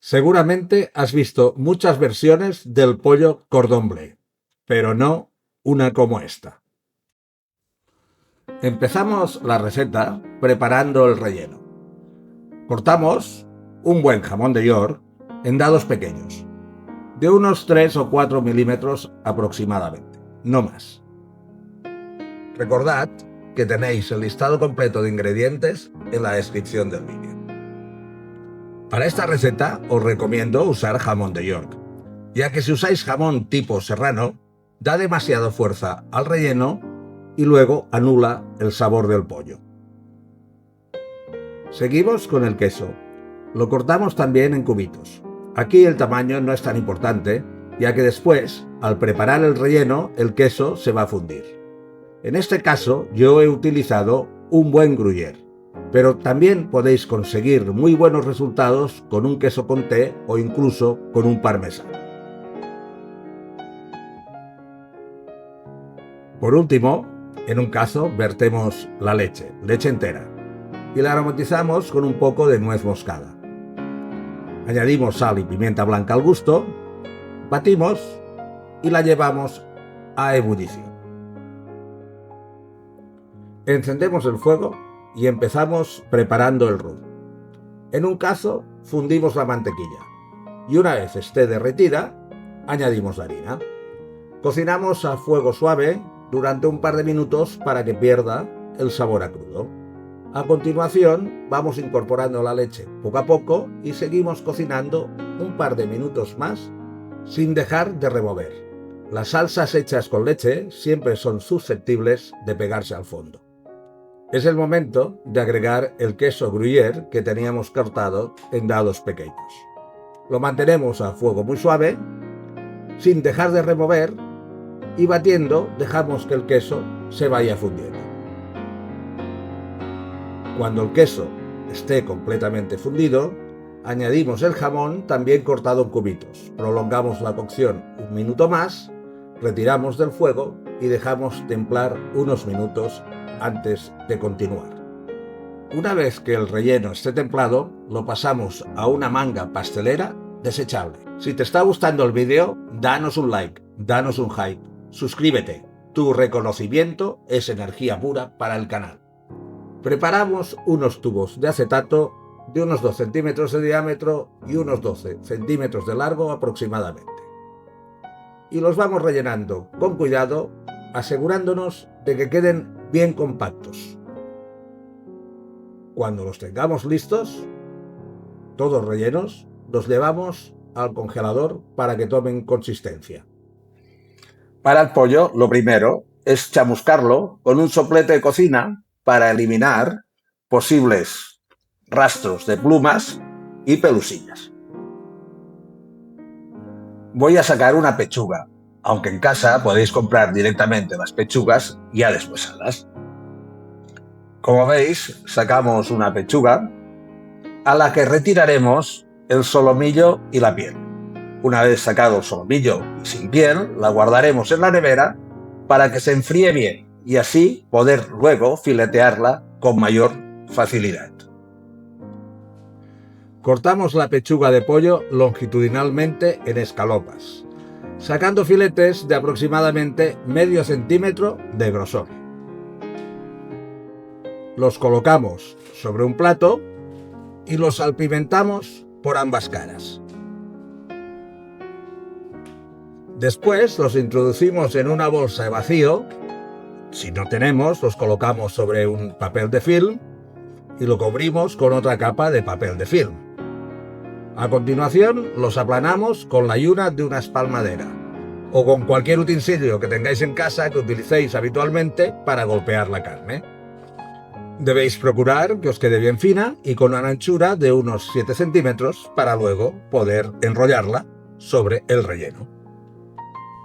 Seguramente has visto muchas versiones del pollo cordon bleu, pero no una como esta. Empezamos la receta preparando el relleno. Cortamos un buen jamón de York en dados pequeños, de unos 3 o 4 milímetros aproximadamente, no más. Recordad que tenéis el listado completo de ingredientes en la descripción del vídeo. Para esta receta os recomiendo usar jamón de York, ya que si usáis jamón tipo serrano, da demasiada fuerza al relleno y luego anula el sabor del pollo. Seguimos con el queso. Lo cortamos también en cubitos. Aquí el tamaño no es tan importante, ya que después, al preparar el relleno, el queso se va a fundir. En este caso, yo he utilizado un buen gruyère, pero también podéis conseguir muy buenos resultados con un queso comté o incluso con un parmesano. Por último, en un caso, vertemos la leche entera, y la aromatizamos con un poco de nuez moscada. Añadimos sal y pimienta blanca al gusto, batimos y la llevamos a ebullición. Encendemos el fuego y empezamos preparando el roux. En un caso, fundimos la mantequilla y una vez esté derretida, añadimos la harina. Cocinamos a fuego suave durante un par de minutos para que pierda el sabor a crudo. A continuación, vamos incorporando la leche poco a poco y seguimos cocinando un par de minutos más sin dejar de remover. Las salsas hechas con leche siempre son susceptibles de pegarse al fondo. Es el momento de agregar el queso gruyère que teníamos cortado en dados pequeños. Lo mantenemos a fuego muy suave, sin dejar de remover, y batiendo dejamos que el queso se vaya fundiendo. Cuando el queso esté completamente fundido, añadimos el jamón también cortado en cubitos. Prolongamos la cocción un minuto más, retiramos del fuego y dejamos templar unos minutos antes de continuar. Una vez que el relleno esté templado, lo pasamos a una manga pastelera desechable. Si te está gustando el vídeo, danos un like, danos un hype, suscríbete. Tu reconocimiento es energía pura para el canal. Preparamos unos tubos de acetato de unos 2 centímetros de diámetro y unos 12 centímetros de largo aproximadamente. Y los vamos rellenando con cuidado, asegurándonos de que queden bien compactos. Cuando los tengamos listos, todos rellenos, los llevamos al congelador para que tomen consistencia. Para el pollo, lo primero es chamuscarlo con un soplete de cocina para eliminar posibles rastros de plumas y pelusillas. Voy a sacar una pechuga, aunque en casa podéis comprar directamente las pechugas ya deshuesadas. Como veis, sacamos una pechuga a la que retiraremos el solomillo y la piel. Una vez sacado el solomillo y sin piel, la guardaremos en la nevera para que se enfríe bien y así poder luego filetearla con mayor facilidad. Cortamos la pechuga de pollo longitudinalmente en escalopas, sacando filetes de aproximadamente medio centímetro de grosor. Los colocamos sobre un plato y los salpimentamos por ambas caras. Después los introducimos en una bolsa de vacío. Si no tenemos, los colocamos sobre un papel de film y lo cubrimos con otra capa de papel de film. A continuación, los aplanamos con la yuna de una espalmadera o con cualquier utensilio que tengáis en casa que utilicéis habitualmente para golpear la carne. Debéis procurar que os quede bien fina y con una anchura de unos 7 centímetros para luego poder enrollarla sobre el relleno.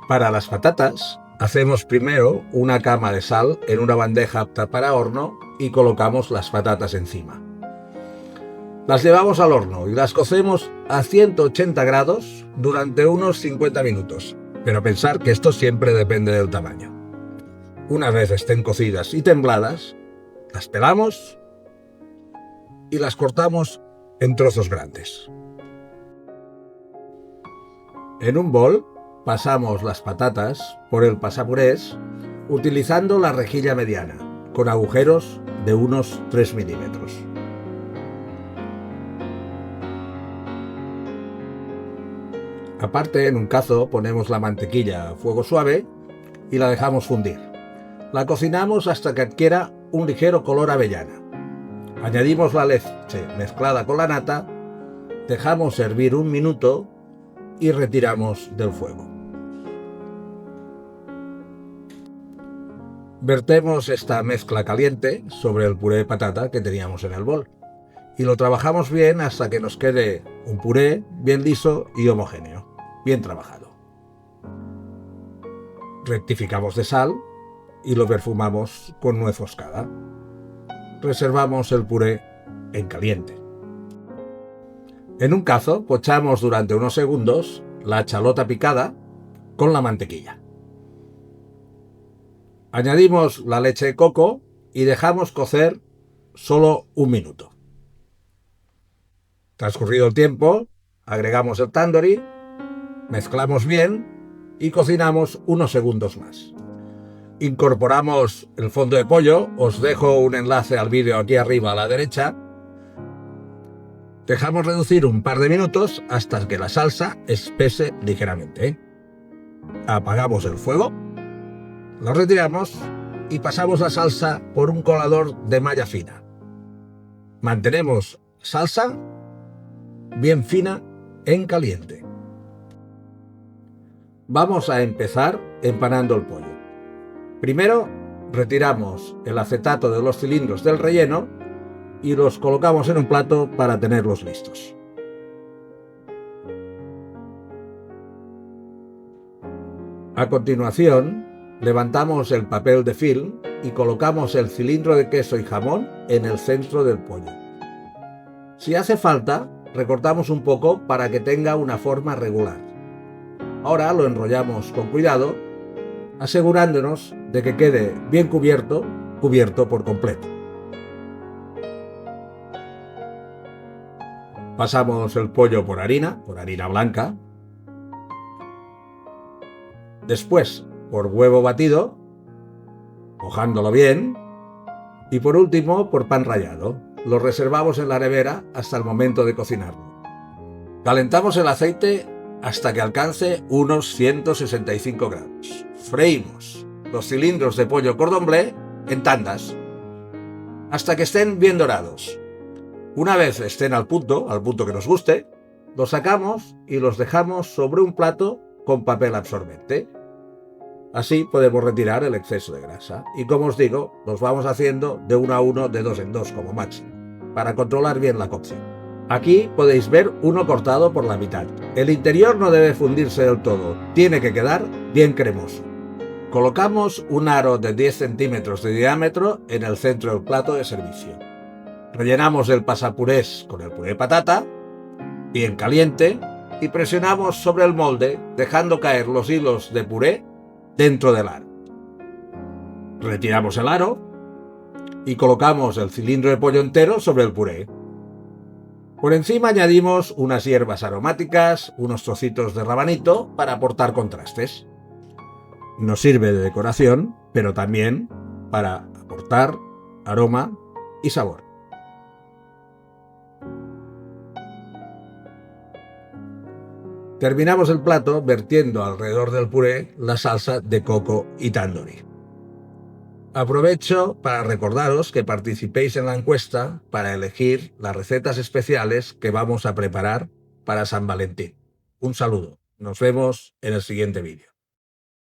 Para las patatas, hacemos primero una cama de sal en una bandeja apta para horno y colocamos las patatas encima. Las llevamos al horno y las cocemos a 180 grados durante unos 50 minutos, pero pensar que esto siempre depende del tamaño. Una vez estén cocidas y tembladas, las pelamos y las cortamos en trozos grandes. En un bol pasamos las patatas por el pasapurés utilizando la rejilla mediana, con agujeros de unos 3 milímetros. Aparte, en un cazo ponemos la mantequilla a fuego suave y la dejamos fundir. La cocinamos hasta que adquiera un ligero color avellana. Añadimos la leche mezclada con la nata, dejamos hervir un minuto y retiramos del fuego. Vertemos esta mezcla caliente sobre el puré de patata que teníamos en el bol y lo trabajamos bien hasta que nos quede un puré bien liso y homogéneo, bien trabajado. Rectificamos de sal y lo perfumamos con nuez moscada. Reservamos el puré en caliente. En un cazo pochamos durante unos segundos la chalota picada con la mantequilla. Añadimos la leche de coco y dejamos cocer solo un minuto. Transcurrido el tiempo, agregamos el tandoori, mezclamos bien y cocinamos unos segundos más. Incorporamos el fondo de pollo, os dejo un enlace al vídeo aquí arriba a la derecha. Dejamos reducir un par de minutos hasta que la salsa espese ligeramente. Apagamos el fuego, lo retiramos y pasamos la salsa por un colador de malla fina. Mantenemos salsa bien fina en caliente. Vamos a empezar empanando el pollo. Primero retiramos el acetato de los cilindros del relleno y los colocamos en un plato para tenerlos listos. A continuación, levantamos el papel de film y colocamos el cilindro de queso y jamón en el centro del pollo. Si hace falta, recortamos un poco para que tenga una forma regular. Ahora lo enrollamos con cuidado, asegurándonos de que quede bien cubierto por completo. Pasamos el pollo por harina blanca. Después por huevo batido, mojándolo bien. Y por último por pan rallado. Lo reservamos en la nevera hasta el momento de cocinarlo. Calentamos el aceite hasta que alcance unos 165 grados. Freímos los cilindros de pollo cordon bleu en tandas hasta que estén bien dorados. Una vez estén al punto que nos guste, los sacamos y los dejamos sobre un plato con papel absorbente. Así podemos retirar el exceso de grasa. Y como os digo, los vamos haciendo de 1 a 1, de 2 en 2 como máximo, para controlar bien la cocción. Aquí podéis ver uno cortado por la mitad. El interior no debe fundirse del todo, tiene que quedar bien cremoso. Colocamos un aro de 10 centímetros de diámetro en el centro del plato de servicio. Rellenamos el pasapurés con el puré de patata, bien caliente, y presionamos sobre el molde dejando caer los hilos de puré dentro del aro. Retiramos el aro y colocamos el cilindro de pollo entero sobre el puré. Por encima añadimos unas hierbas aromáticas, unos trocitos de rabanito para aportar contrastes. Nos sirve de decoración, pero también para aportar aroma y sabor. Terminamos el plato vertiendo alrededor del puré la salsa de coco y tandoori. Aprovecho para recordaros que participéis en la encuesta para elegir las recetas especiales que vamos a preparar para San Valentín. Un saludo. Nos vemos en el siguiente vídeo.